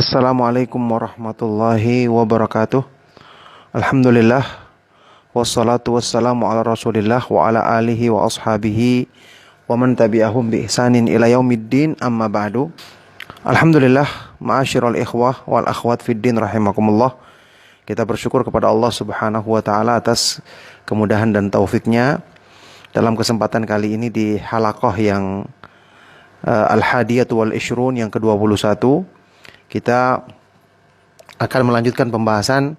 Assalamualaikum warahmatullahi wabarakatuh. Alhamdulillah, wassalatu wassalamu ala rasulillah wa ala alihi wa ashabihi wa man tabi'ahum bi ihsanin ila yaumiddin, amma ba'du. Alhamdulillah, ma'asyiral ikhwah wal akhwat fid din rahimakumullah. Kita bersyukur kepada Allah Subhanahu wa taala atas kemudahan dan taufiknya dalam kesempatan kali ini di halaqah yang al-hadiyatu wal ishrun, yang ke-21. Kita akan melanjutkan pembahasan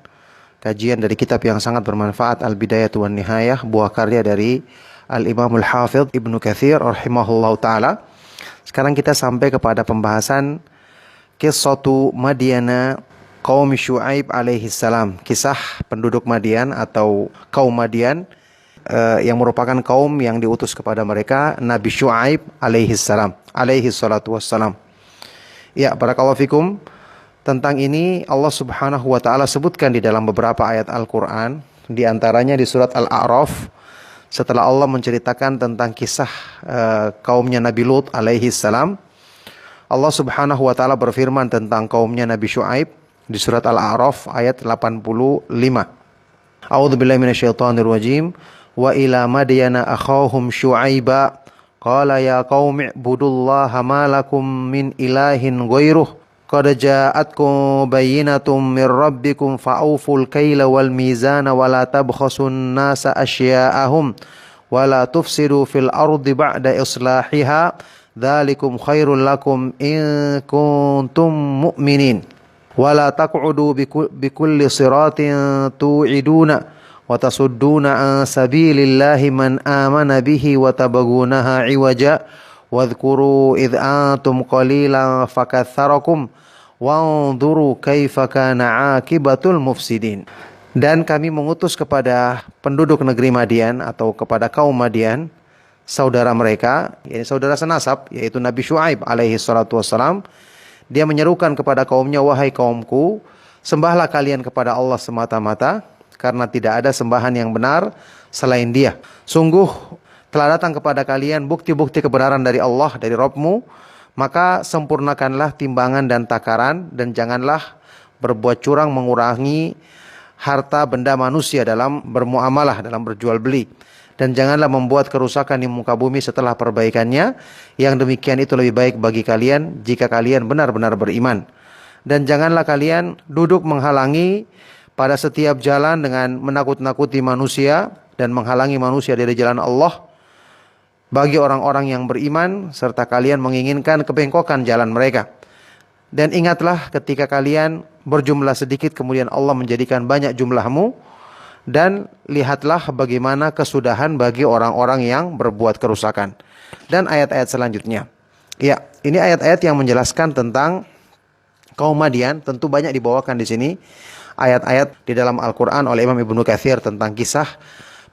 kajian dari kitab yang sangat bermanfaat, Al-Bidayah wan Nihayah, buah karya dari Al-Imam Al-Hafidh Ibnu Katsir rahimahullahu ta'ala. Sekarang kita sampai kepada pembahasan Qissatu Madyana Qaum Syu'aib alaihi salam. Kisah penduduk Madian atau kaum Madian yang merupakan kaum yang diutus kepada mereka Nabi Syu'aib alaihi salam, alaihi salatu wassalam. Ya, barakallahu fikum. Tentang ini Allah Subhanahu wa taala sebutkan di dalam beberapa ayat Al-Qur'an, di antaranya di surat Al-A'raf, setelah Allah menceritakan tentang kisah kaumnya Nabi Lut alaihi salam. Allah Subhanahu wa taala berfirman tentang kaumnya Nabi Syu'aib di surat Al-A'raf ayat 85. A'udzubillahi minasyaitonir rajim. Wa ila madyana akhahum Syu'aiba qala ya qaumi ibudullaha ma lakum min ilahin ghairuh qad ja'atkum bayyinatum min rabbikum fa'uful kaila wal mizana wa la tabkhasun nasa asya'ahum wa la tufsidu fil ardi ba'da islahiha dzalikum khairul lakum in kuntum mu'minin wa la taq'udu bikulli siratin tu'iduna wa tasudduna an sabilillahi man amana bihi wa tabagunaha iwaja wadhkuru idh antum qalilan fakaththarakum wanzuru kaifa kana akibatul mufsidin. Dan kami mengutus kepada penduduk negeri Madian atau kepada kaum Madian saudara mereka, yakni saudara senasab, yaitu Nabi Syu'aib alaihi salatu wassalam. Dia menyerukan kepada kaumnya, wahai kaumku, sembahlah kalian kepada Allah semata-mata, karena tidak ada sembahan yang benar selain Dia. Sungguh telah datang kepada kalian bukti-bukti kebenaran dari Allah, dari Rabbmu, maka sempurnakanlah timbangan dan takaran, dan janganlah berbuat curang mengurangi harta benda manusia dalam bermuamalah, dalam berjual beli. Dan janganlah membuat kerusakan di muka bumi setelah perbaikannya. Yang demikian itu lebih baik bagi kalian jika kalian benar-benar beriman. Dan janganlah kalian duduk menghalangi pada setiap jalan dengan menakut-nakuti manusia dan menghalangi manusia dari jalan Allah bagi orang-orang yang beriman, serta kalian menginginkan kebengkokan jalan mereka. Dan ingatlah ketika kalian berjumlah sedikit kemudian Allah menjadikan banyak jumlahmu, dan lihatlah bagaimana kesudahan bagi orang-orang yang berbuat kerusakan. Dan ayat-ayat selanjutnya. Ya, ini ayat-ayat yang menjelaskan tentang kaum Madian. Tentu banyak dibawakan di sini ayat-ayat di dalam Al-Quran oleh Imam Ibnu Katsir tentang kisah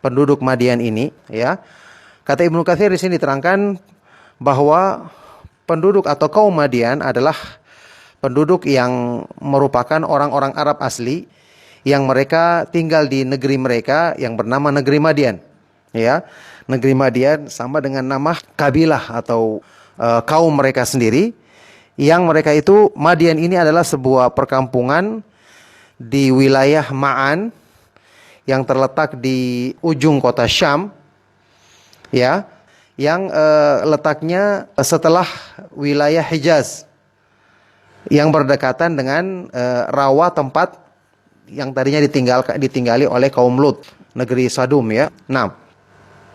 penduduk Madian ini. Ya, kata Ibnu Katsir di sini diterangkan bahwa penduduk atau kaum Madian adalah penduduk yang merupakan orang-orang Arab asli yang mereka tinggal di negeri mereka yang bernama negeri Madian. Ya, negeri Madian sama dengan nama kabilah atau kaum mereka sendiri. Yang mereka itu, Madian ini adalah sebuah perkampungan di wilayah Ma'an yang terletak di ujung kota Syam, ya, yang letaknya setelah wilayah Hijaz, yang berdekatan dengan rawa tempat yang tadinya ditinggali oleh kaum Lut, negeri Sadum, ya. Nah,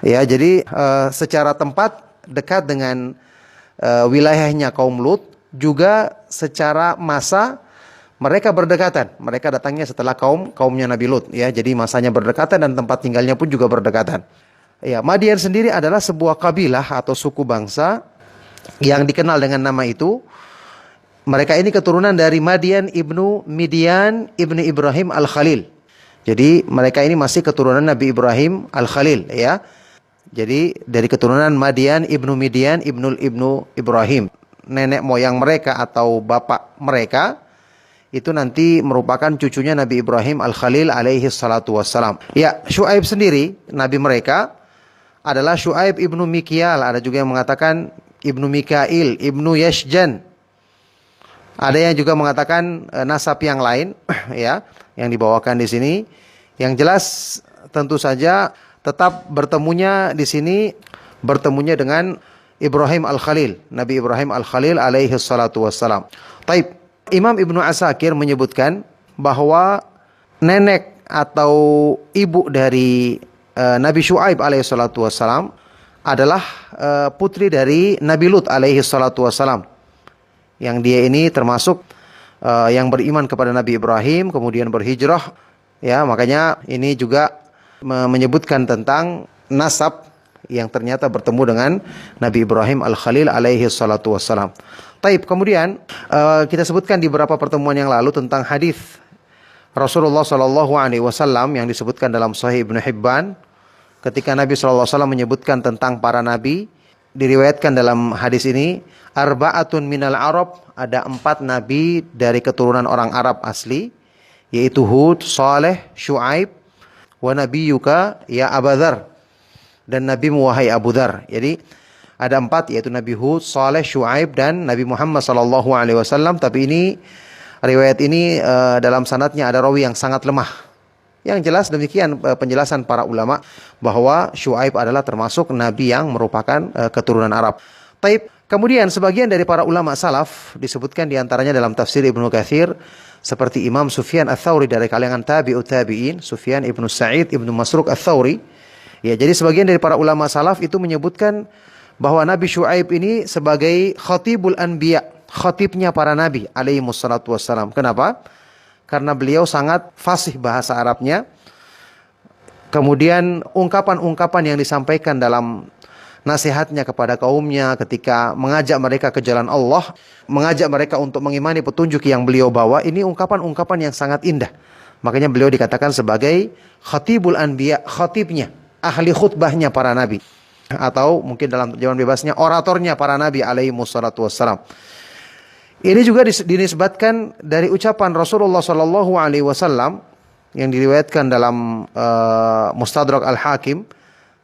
ya, jadi secara tempat dekat dengan wilayahnya kaum Lut, juga secara masa mereka berdekatan. Mereka datangnya setelah kaumnya Nabi Lut, ya. Jadi masanya berdekatan dan tempat tinggalnya pun juga berdekatan. Ya, Madian sendiri adalah sebuah kabilah atau suku bangsa yang dikenal dengan nama itu. Mereka ini keturunan dari Madian ibnu Midyan ibnu Ibrahim al-Khalil. Jadi mereka ini masih keturunan Nabi Ibrahim al-Khalil, ya. Jadi dari keturunan Madian ibnu Midyan ibnu Ibrahim. Nenek moyang mereka atau bapak mereka itu nanti merupakan cucunya Nabi Ibrahim Al-Khalil alaihi salatu wassalam. Ya, Syu'aib sendiri, nabi mereka adalah Syu'aib ibnu Mikyal. Ada juga yang mengatakan ibnu Mikail, ibnu Yashjan. Ada yang juga mengatakan nasab yang lain ya, yang dibawakan di sini. Yang jelas tentu saja tetap bertemunya di sini bertemunya dengan Ibrahim Al-Khalil, Nabi Ibrahim Al-Khalil alaihi salatu wassalam. Taib, Imam Ibnu Asakir menyebutkan bahwa nenek atau ibu dari Nabi Syuaib alaihi salatu wassalam adalah putri dari Nabi Lut alaihi salatu wassalam. Yang dia ini termasuk yang beriman kepada Nabi Ibrahim kemudian berhijrah, ya, makanya ini juga menyebutkan tentang nasab yang ternyata bertemu dengan Nabi Ibrahim Al-Khalil alaihi salatu wassalam. Taib, kemudian kita sebutkan di beberapa pertemuan yang lalu tentang hadis Rasulullah sallallahu alaihi wasallam yang disebutkan dalam Sahih Ibnu Hibban ketika Nabi sallallahu alaihi wasallam menyebutkan tentang para nabi. Diriwayatkan dalam hadis ini, arba'atun minal Arab, ada 4 nabi dari keturunan orang Arab asli, yaitu Hud, Saleh, Syuaib, wa nabiyyuka ya Abu Dzar, dan Nabi wahai Abu Dzar. Jadi ada 4, yaitu Nabi Hud, Saleh, Syuaib, dan Nabi Muhammad sallallahu alaihi wasallam. Tapi ini riwayat ini dalam sanadnya ada rawi yang sangat lemah. Yang jelas demikian penjelasan para ulama bahwa Syuaib adalah termasuk nabi yang merupakan keturunan Arab. Taib, kemudian sebagian dari para ulama salaf disebutkan diantaranya dalam tafsir Ibnu Katsir seperti Imam Sufyan Ats-Tsauri dari kalangan tabi'ut tabi'in, Sufyan Ibnu Sa'id Ibnu Masruq Ats-Tsauri. Ya, jadi sebagian dari para ulama salaf itu menyebutkan bahwa Nabi Syuaib ini sebagai khatibul anbiya, khatibnya para nabi alaihi wassalatu wassalam. Kenapa? Karena beliau sangat fasih bahasa Arabnya. Kemudian ungkapan-ungkapan yang disampaikan dalam nasihatnya kepada kaumnya ketika mengajak mereka ke jalan Allah, mengajak mereka untuk mengimani petunjuk yang beliau bawa, ini ungkapan-ungkapan yang sangat indah. Makanya beliau dikatakan sebagai khatibul anbiya, khatibnya, ahli khutbahnya para nabi. Atau mungkin dalam terjemahan bebasnya, oratornya para nabi alaihi wassalatu wassalam. Ini juga dinisbatkan dari ucapan Rasulullah sallallahu alaihi wasallam yang diriwayatkan dalam Mustadrak Al-Hakim,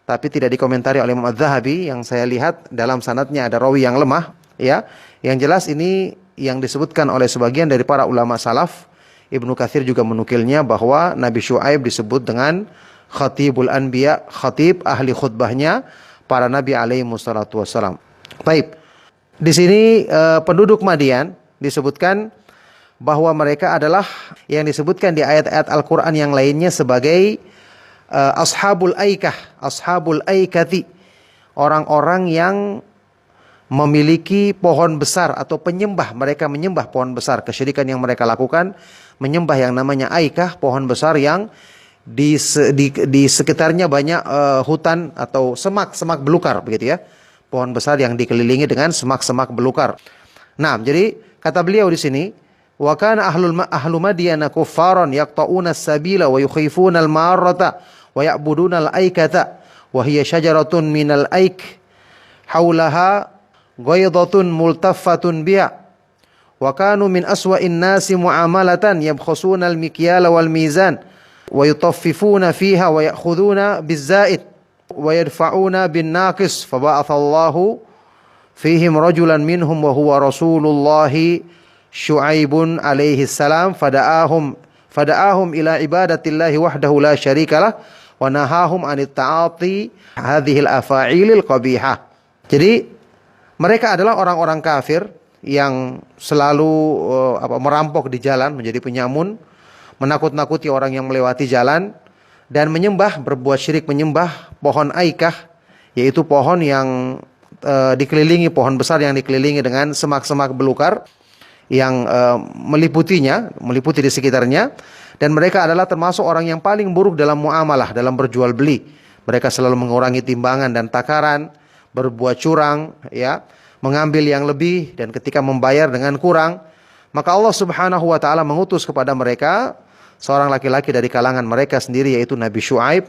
tapi tidak dikomentari oleh Imam Adz-Dzahabi. Yang saya lihat dalam sanadnya ada rawi yang lemah, ya. Yang jelas ini yang disebutkan oleh sebagian dari para ulama salaf. Ibnu Katsir juga menukilnya bahwa Nabi Syuaib disebut dengan khatibul anbiya, khatib ahli khutbahnya para nabi alaihi wassalatu wassalam. Baik. Di sini penduduk Madian disebutkan bahwa mereka adalah yang disebutkan di ayat-ayat Al-Quran yang lainnya sebagai ashabul aikah, ashabul aikati, orang-orang yang memiliki pohon besar atau penyembah. Mereka menyembah pohon besar. Kesyirikan yang mereka lakukan menyembah yang namanya aikah, pohon besar yang di sekitarnya banyak hutan atau semak belukar, begitu ya. Pohon besar yang dikelilingi dengan semak-semak belukar. Nah, jadi kata beliau di sini, wa kana ahlu Madyana kuffaran yaqta'una as-sabila wa yukhifuna al-marrata wa ya'buduna al-aikata wa hiya syajaratun minal aik haulaha ghaydatun multaffatun biha wa kanu min aswa'in nasi mu'amalatan yabkhusuna al-mikyala wal mizan wa yutaffifuna fiha wa ya'khuduna biz-zaid wa yadfa'una bin naqis fa ba'athallahu fihim rajulan minhum wa huwa Rasulullah Syuaibun alaihi salam fada'ahum ila ibadatillahi wahdahu la syarikalah wa nahahum anit ta'ati hadhil afa'ilil qabihah. Jadi mereka adalah orang-orang kafir yang selalu merampok di jalan, menjadi penyamun, menakut-nakuti orang yang melewati jalan, dan menyembah, berbuat syirik menyembah pohon aikah, yaitu pohon yang dikelilingi, pohon besar yang dikelilingi dengan semak-semak belukar yang meliputi di sekitarnya. Dan mereka adalah termasuk orang yang paling buruk dalam muamalah, dalam berjual beli. Mereka selalu mengurangi timbangan dan takaran, berbuat curang, ya, mengambil yang lebih, dan ketika membayar dengan kurang. Maka Allah Subhanahu wa taala mengutus kepada mereka seorang laki-laki dari kalangan mereka sendiri, yaitu Nabi Syuaib.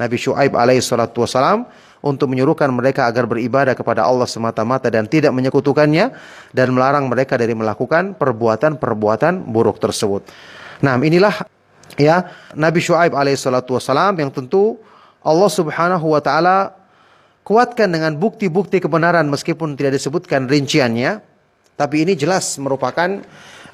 Nabi Syuaib alaihi salatu wassalam, untuk menyuruhkan mereka agar beribadah kepada Allah semata-mata dan tidak menyekutukannya, dan melarang mereka dari melakukan perbuatan-perbuatan buruk tersebut. Nah, inilah ya Nabi Syuaib alaihi salatu wassalam yang tentu Allah Subhanahu wa taala kuatkan dengan bukti-bukti kebenaran meskipun tidak disebutkan rinciannya, Tapi ini jelas merupakan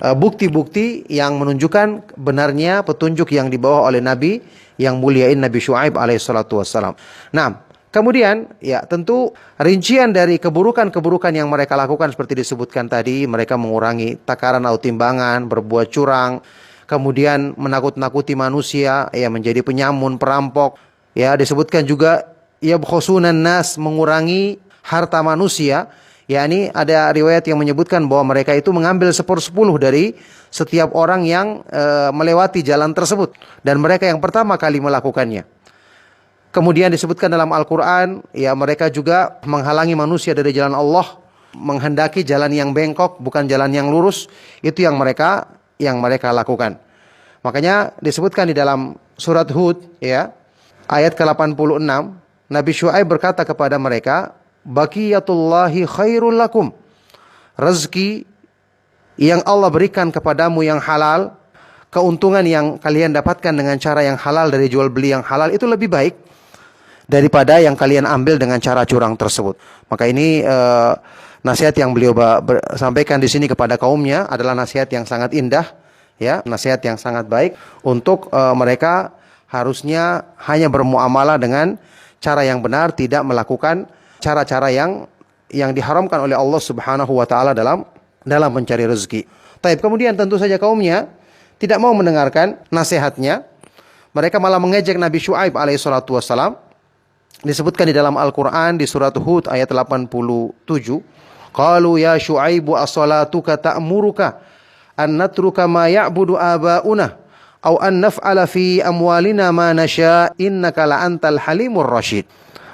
bukti-bukti yang menunjukkan benarnya petunjuk yang dibawa oleh Nabi yang muliain Nabi Syuaib alaihissalatu wassalam. Nah, kemudian ya tentu rincian dari keburukan-keburukan yang mereka lakukan seperti disebutkan tadi, mereka mengurangi takaran atau timbangan, berbuat curang, kemudian menakut-nakuti manusia, ya menjadi penyamun, perampok. Ya, disebutkan juga yabkhusunan nas, mengurangi harta manusia. yakni ada riwayat yang menyebutkan bahwa mereka itu mengambil 1/10 dari setiap orang yang melewati jalan tersebut, dan mereka yang pertama kali melakukannya. Kemudian disebutkan dalam Al-Quran, ya mereka juga menghalangi manusia dari jalan Allah, menghendaki jalan yang bengkok, bukan jalan yang lurus. Itu yang mereka lakukan. Makanya disebutkan di dalam surat Hud, ya ayat ke-86, Nabi Syuaib berkata kepada mereka, Baqiyatullahi khairul lakum. Rezeki yang Allah berikan kepadamu yang halal, keuntungan yang kalian dapatkan dengan cara yang halal dari jual beli yang halal, itu lebih baik daripada yang kalian ambil dengan cara curang tersebut. Maka ini nasihat yang beliau sampaikan di sini kepada kaumnya adalah nasihat yang sangat indah, ya, nasihat yang sangat baik untuk mereka harusnya hanya bermuamalah dengan cara yang benar, tidak melakukan cara-cara yang diharamkan oleh Allah Subhanahu wa taala dalam mencari rezeki. Taib, kemudian tentu saja kaumnya tidak mau mendengarkan nasihatnya. Mereka malah mengejek Nabi Syuaib alaihissalatu wassalam. Disebutkan di dalam Al-Quran di surat Hud ayat 87. Qalu ya Syuaibu as-salatuka ta'muruka an natruka ma ya'budu aba'una aw an naf'ala fi amwalina ma nasha innaka la antal halimur rasyid.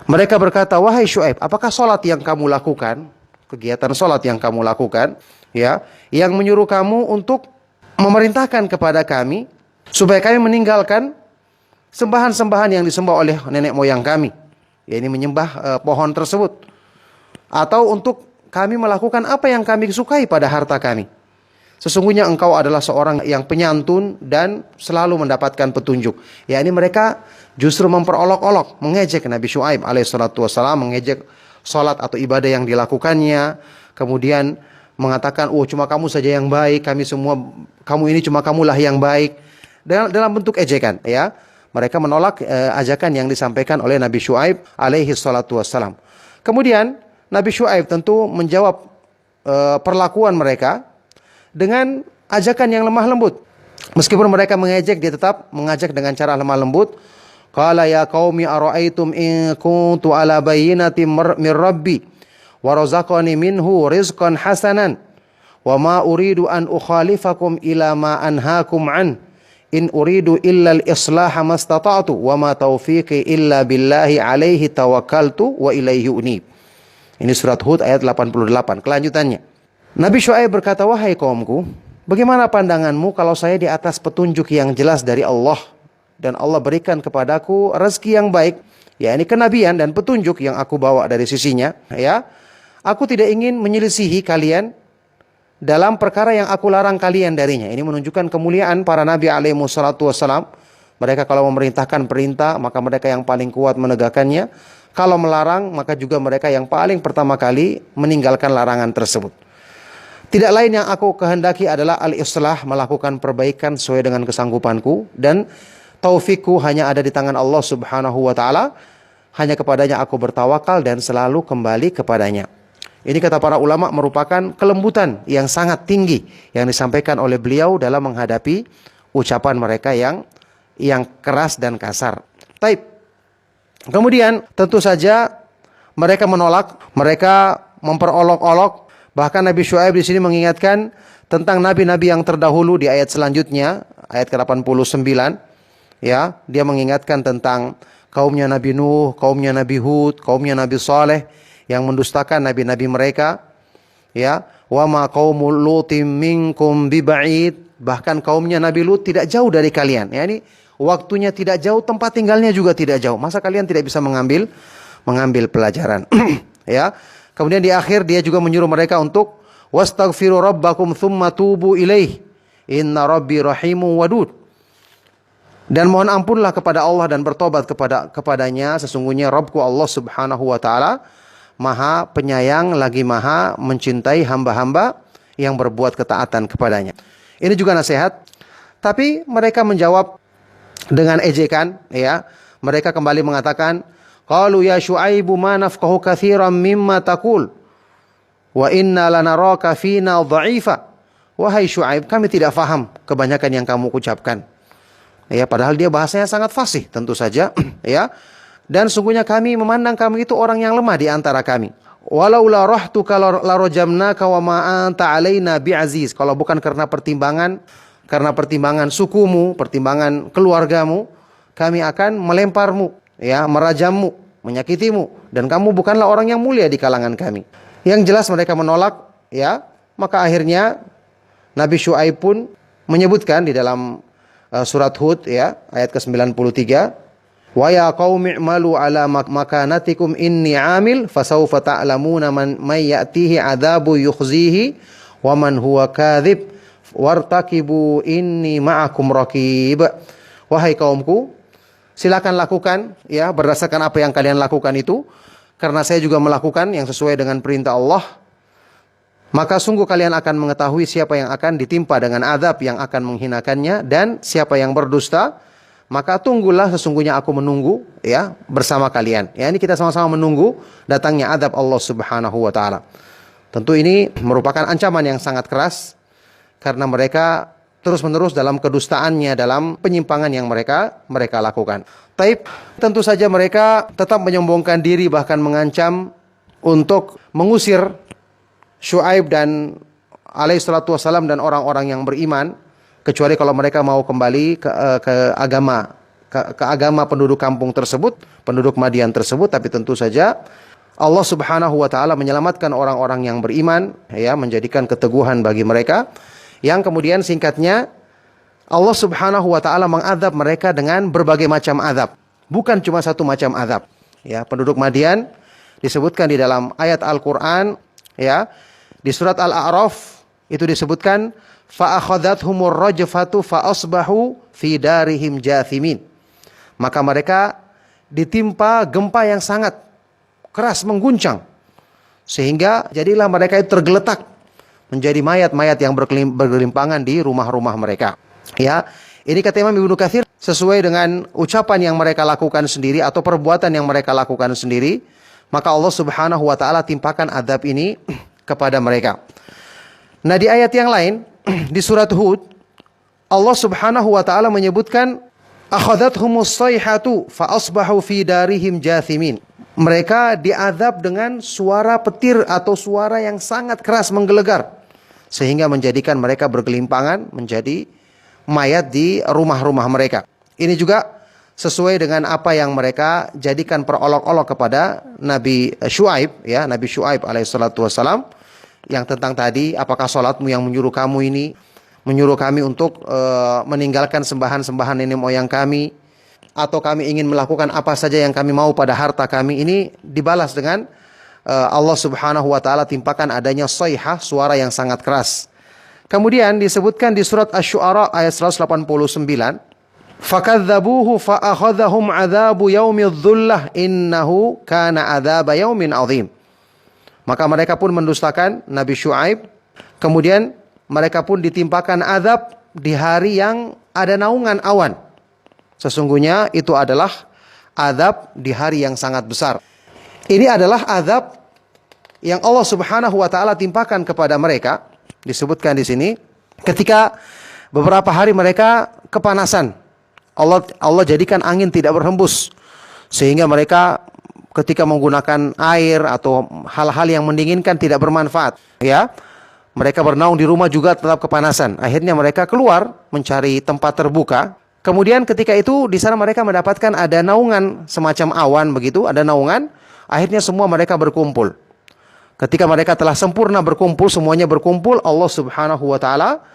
Mereka berkata, wahai Syuaib, apakah salat yang kamu lakukan, kegiatan salat yang kamu lakukan, ya, yang menyuruh kamu untuk memerintahkan kepada kami supaya kami meninggalkan sembahan-sembahan yang disembah oleh nenek moyang kami, ya, ini menyembah pohon tersebut, atau untuk kami melakukan apa yang kami sukai pada harta kami. Sesungguhnya engkau adalah seorang yang penyantun dan selalu mendapatkan petunjuk. Ya, ini mereka justru memperolok-olok, mengejek Nabi Syuaib alaihissalatu wassalam, mengejek salat atau ibadah yang dilakukannya. Kemudian mengatakan, oh cuma kamu saja yang baik, kamu ini cuma kamulah yang baik. Dalam bentuk ejekan, ya. Mereka menolak ajakan yang disampaikan oleh Nabi Syuaib alaihissalatu wassalam. Kemudian Nabi Syuaib tentu menjawab perlakuan mereka dengan ajakan yang lemah lembut. Meskipun mereka mengejek, dia tetap mengajak dengan cara lemah lembut. Qala ya qaumi ara'aitum in kuntu ala bayyinatin min rabbi wa razaqani minhu rizqan hasanan wa ma uridu an ukhalifakum ila ma anhaakum an in uridu illa al-islaha mastata'tu wa ma taufiqi illa billahi alaihi tawakkaltu wa ilaihi unib. Ini surat Hud ayat 88. Kelanjutannya, Nabi Syuaib berkata, wahai kaumku, bagaimana pandanganmu kalau saya di atas petunjuk yang jelas dari Allah, dan Allah berikan kepadaku rezeki yang baik, ya ini kenabian dan petunjuk yang aku bawa dari sisinya, ya. Aku tidak ingin menyelisihi kalian dalam perkara yang aku larang kalian darinya. Ini menunjukkan kemuliaan para nabi alaihi wassalatu wassalam. Mereka kalau memerintahkan perintah, maka mereka yang paling kuat menegakkannya. Kalau melarang, maka juga mereka yang paling pertama kali meninggalkan larangan tersebut. Tidak lain yang aku kehendaki adalah al-islah, melakukan perbaikan sesuai dengan kesanggupanku, dan taufikku hanya ada di tangan Allah Subhanahu wa taala. Hanya kepadanya aku bertawakal dan selalu kembali kepadanya. Ini kata para ulama merupakan kelembutan yang sangat tinggi yang disampaikan oleh beliau dalam menghadapi ucapan mereka yang keras dan kasar. Taib. Kemudian tentu saja mereka menolak, mereka memperolok-olok. Bahkan Nabi Syuaib di sini mengingatkan tentang nabi-nabi yang terdahulu di ayat selanjutnya, ayat ke-89. Ya, dia mengingatkan tentang kaumnya Nabi Nuh, kaumnya Nabi Hud, kaumnya Nabi Saleh yang mendustakan nabi-nabi mereka. Ya, wa ma qaumul lutim minkum biba'id, bahkan kaumnya Nabi Lut tidak jauh dari kalian. Ya, ini waktunya tidak jauh, tempat tinggalnya juga tidak jauh. Masa kalian tidak bisa mengambil pelajaran? Ya. Kemudian di akhir dia juga menyuruh mereka untuk wastaghfiru rabbakum tsumma tubu ilaih inna rabbi rahimun wadud. Dan mohon ampunlah kepada Allah dan bertobat kepadanya, sesungguhnya Rabbku Allah Subhanahu wa taala Maha penyayang lagi Maha mencintai hamba-hamba yang berbuat ketaatan kepadanya. Ini juga nasihat. Tapi mereka menjawab dengan ejekan, ya. Mereka kembali mengatakan, qalu ya Syu'aibu ma nafqahu katsiran mimma taqul wa inna lanaraka fina dha'ifa. Wahai Syu'aib, kami tidak faham kebanyakan yang kamu ucapkan. Ya, padahal dia bahasanya sangat fasih tentu saja, ya. Dan sungguhnya kami memandang kamu itu orang yang lemah di antara kami. Walau la rahtuka la rajamnaka wa ma anta alaina bi'aziz. Kalau bukan karena pertimbangan sukumu, pertimbangan keluargamu, kami akan melemparmu, ya, merajammu, menyakitimu, dan kamu bukanlah orang yang mulia di kalangan kami. Yang jelas mereka menolak, ya. Maka akhirnya Nabi Syu'aib pun menyebutkan di dalam surat Hud, ya, ayat ke-93, wa ya qaumi i'malu ala makanatikum inni 'amil fasawfa ta'lamuna man ya'tihi 'adzabu yukhzihi wa man huwa kadzib wartaqibu inni ma'akum raqib. Wahai kaumku, silakan lakukan, ya, berdasarkan apa yang kalian lakukan itu, karena saya juga melakukan yang sesuai dengan perintah Allah. Maka sungguh kalian akan mengetahui siapa yang akan ditimpa dengan azab yang akan menghinakannya dan siapa yang berdusta. Maka tunggulah, sesungguhnya aku menunggu, ya, bersama kalian. Ya, ini kita sama-sama menunggu datangnya azab Allah Subhanahu wa taala. Tentu ini merupakan ancaman yang sangat keras karena mereka terus-menerus dalam kedustaannya, dalam penyimpangan yang mereka lakukan. Taib, tentu saja mereka tetap menyombongkan diri, bahkan mengancam untuk mengusir Syu'aib dan alaihi salatu wassalam dan orang-orang yang beriman, kecuali kalau mereka mau kembali ke agama penduduk kampung tersebut, penduduk Madian tersebut. Tapi tentu saja Allah Subhanahu wa taala menyelamatkan orang-orang yang beriman, ya, menjadikan keteguhan bagi mereka, yang kemudian singkatnya Allah Subhanahu wa taala mengadab mereka dengan berbagai macam azab, bukan cuma satu macam azab. Ya, penduduk Madian disebutkan di dalam ayat Al-Qur'an, ya, di surat Al-A'raf itu disebutkan fa akhadhathumur rajfatu fa asbahu fi darihim jathimin. Maka mereka ditimpa gempa yang sangat keras, mengguncang, sehingga jadilah mereka itu tergeletak menjadi mayat-mayat yang bergelimpangan di rumah-rumah mereka. Ya, ini kata Imam Ibnu Katsir sesuai dengan ucapan yang mereka lakukan sendiri atau perbuatan yang mereka lakukan sendiri, maka Allah Subhanahu wa taala timpakan azab ini kepada mereka. Nah, di ayat yang lain di surat Hud, Allah Subhanahu wa taala menyebutkan akhadhathumus sayhatu fa asbahu fi darihim jathimin. Mereka diazab dengan suara petir atau suara yang sangat keras menggelegar, sehingga menjadikan mereka bergelimpangan menjadi mayat di rumah-rumah mereka. Ini juga sesuai dengan apa yang mereka jadikan perolok-olok kepada Nabi Syu'aib, ya, Nabi Syu'aib alaihissalatu wassalam, yang tentang tadi, apakah sholatmu yang menyuruh kamu ini, menyuruh kami untuk meninggalkan sembahan-sembahan nenek moyang kami, atau kami ingin melakukan apa saja yang kami mau pada harta kami. Ini dibalas dengan Allah Subhanahu wa taala timpakan adanya sayhah, suara yang sangat keras. Kemudian disebutkan di surat Asy-Syu'ara ayat 189, fakadzabuhu fa akhadhahum adzabu yaumidz dzullah innahu kana adzaba yaumin adzim. Maka mereka pun mendustakan Nabi Syu'aib, kemudian mereka pun ditimpakan azab di hari yang ada naungan awan. Sesungguhnya itu adalah azab di hari yang sangat besar. Ini adalah azab yang Allah Subhanahu wa taala timpakan kepada mereka. Disebutkan di sini ketika beberapa hari mereka kepanasan. Allah jadikan angin tidak berhembus, sehingga mereka ketika menggunakan air atau hal-hal yang mendinginkan tidak bermanfaat, ya. Mereka bernaung di rumah juga tetap kepanasan. Akhirnya mereka keluar mencari tempat terbuka. Kemudian ketika itu di sana mereka mendapatkan ada naungan semacam awan begitu, ada naungan. Akhirnya semua mereka berkumpul. Ketika mereka telah sempurna berkumpul, semuanya berkumpul, Allah Subhanahu wa taala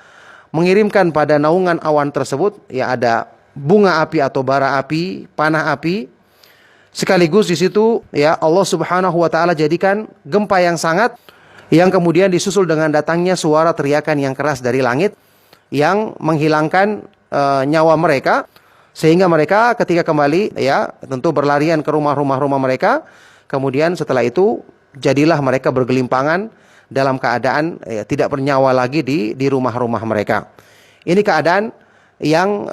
mengirimkan pada naungan awan tersebut, ya, ada bunga api atau bara api, panah api. Sekaligus di situ, ya, Allah Subhanahu wa taala jadikan gempa yang sangat, yang kemudian disusul dengan datangnya suara teriakan yang keras dari langit yang menghilangkan nyawa mereka, sehingga mereka ketika kembali, ya, tentu berlarian ke rumah-rumah mereka. Kemudian setelah itu jadilah mereka bergelimpangan dalam keadaan tidak bernyawa lagi di rumah-rumah mereka. Ini keadaan yang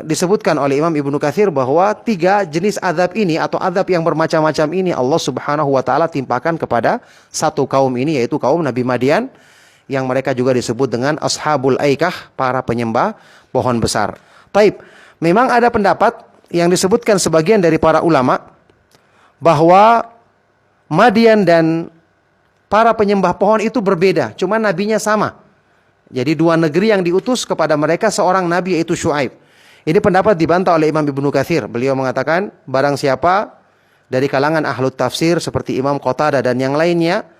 disebutkan oleh Imam Ibnu Katsir bahwa 3 jenis azab ini atau azab yang bermacam-macam ini Allah Subhanahu wa taala timpakan kepada satu kaum ini, yaitu kaum Nabi Madian, yang mereka juga disebut dengan Ashabul Aikah, para penyembah pohon besar. Taib, memang ada pendapat yang disebutkan sebagian dari para ulama bahwa Madian dan para penyembah pohon itu berbeda, cuma nabinya sama. Jadi 2 negeri yang diutus kepada mereka seorang nabi, yaitu Syuaib. Ini pendapat dibantah oleh Imam Ibnu Katsir. Beliau mengatakan, barang siapa dari kalangan ahlu tafsir seperti Imam Qatadah dan yang lainnya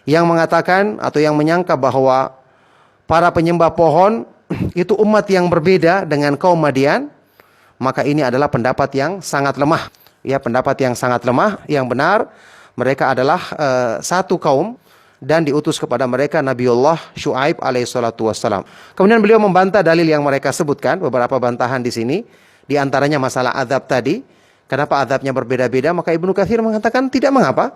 yang mengatakan atau yang menyangka bahwa para penyembah pohon itu umat yang berbeda dengan kaum Madian, maka ini adalah pendapat yang sangat lemah. Ya, pendapat yang sangat lemah. Yang benar, mereka adalah satu kaum dan diutus kepada mereka Nabiullah Syuaib alaihissalatu wassalam. Kemudian beliau membantah dalil yang mereka sebutkan, beberapa bantahan di sini, di antaranya masalah azab tadi. Kenapa azabnya berbeda-beda? Maka Ibnu Katsir mengatakan tidak mengapa.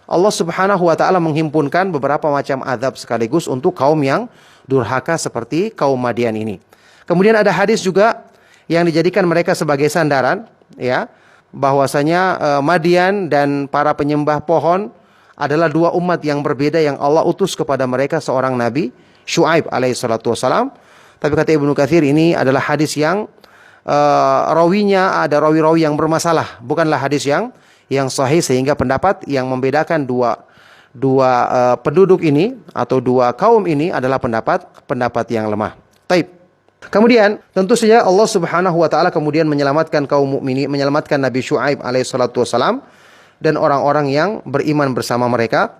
Allah Subhanahu wa taala menghimpunkan beberapa macam azab sekaligus untuk kaum yang durhaka seperti kaum Madian ini. Kemudian ada hadis juga yang dijadikan mereka sebagai sandaran, ya, bahwasanya Madian dan para penyembah pohon adalah 2 umat yang berbeda yang Allah utus kepada mereka seorang nabi, Syuaib alaihissalatu wassalam. Tapi kata Ibnu Katsir, ini adalah hadis yang rawinya ada rawi-rawi yang bermasalah, bukanlah hadis yang sahih, sehingga pendapat yang membedakan dua penduduk ini atau 2 kaum ini adalah pendapat yang lemah. Taib. Kemudian tentu saja Allah Subhanahu wa taala kemudian menyelamatkan kaum mukminin, menyelamatkan Nabi Syuaib alaihissalatu wassalam dan orang-orang yang beriman bersama mereka,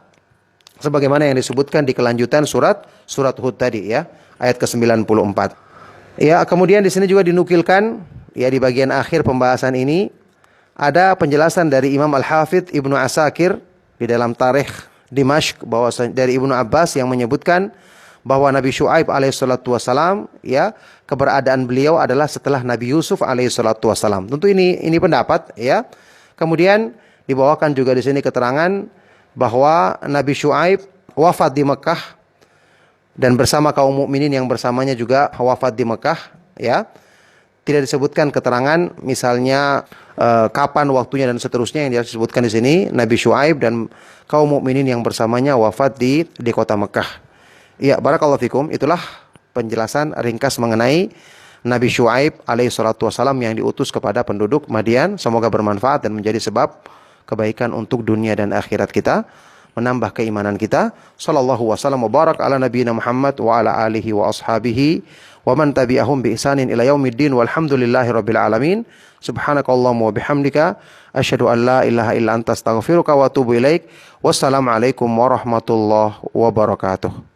sebagaimana yang disebutkan di kelanjutan surat Hud tadi, ya, ayat ke-94. Ya, kemudian di sini juga dinukilkan, ya, di bagian akhir pembahasan ini ada penjelasan dari Imam Al-Hafidh Ibnu Asakir di dalam Tarikh Dimashq, bahwa dari Ibnu Abbas yang menyebutkan bahwa Nabi Syuaib alaihissalatu wassalam, ya, keberadaan beliau adalah setelah Nabi Yusuf alaihissalatu wassalam. Tentu ini pendapat, ya. Kemudian dibawakan juga di sini keterangan bahwa Nabi Syuaib wafat di Mekah dan bersama kaum mukminin yang bersamanya juga wafat di Mekah, ya. Tidak disebutkan keterangan misalnya kapan waktunya dan seterusnya. Yang disebutkan di sini Nabi Syuaib dan kaum mukminin yang bersamanya wafat di kota Mekah. Ya, barakallahu fikum. Itulah penjelasan ringkas mengenai Nabi Syuaib alaihissalatu wassalam yang diutus kepada penduduk Madian. Semoga bermanfaat dan menjadi sebab kebaikan untuk dunia dan akhirat kita, menambah keimanan kita. Sallallahu wasallam wa barak ala nabiyina Muhammad wa ala alihi wa ashabihi wa man tabi'ahum bi ihsanin ila yaumiddin walhamdulillahi rabbil alamin. Subhanakallahumma wa bihamdika asyhadu an la ilaha illa anta astaghfiruka wa atubu ilaik. Wassalamu alaikum warahmatullahi wabarakatuh.